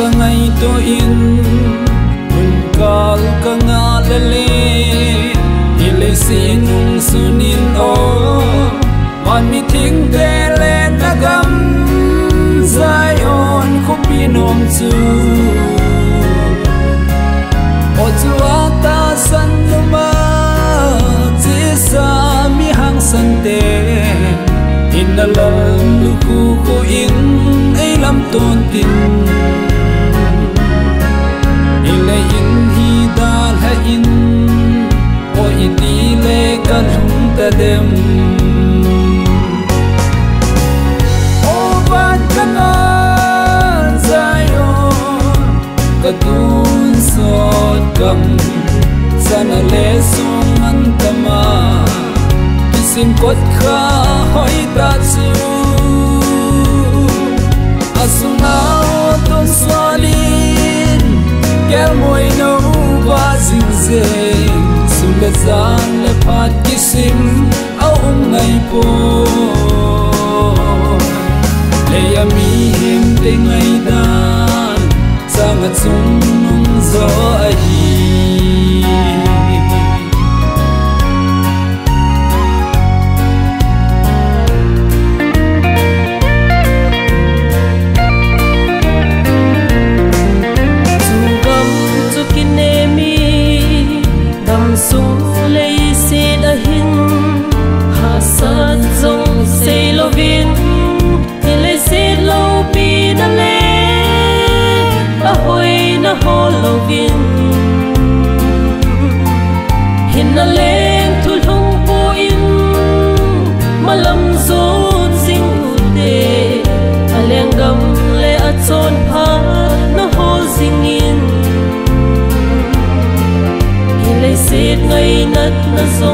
ka ngai to in hun kal ka nga le ile sinung sunin o man mi thing te le nagam Zion khupinom chu o chu ata san ma jisa mi hang san te in la lu khu ko in ai lam ton tin ile in hi dal ha in o iti le kan hum ta dem o ban kana Zion katun sot kam sana le sung antama kisim kot kha hoi ta chu asuna ton solin kel moi no ba zing zeng sule zan le phat kisim au ngai po le ami him te ngai dan sang chung nung zo ai hin na leng thu lung po in malam zon sing ude aleng gam le a chon pha na hol sing in hilai set ngai nat na zo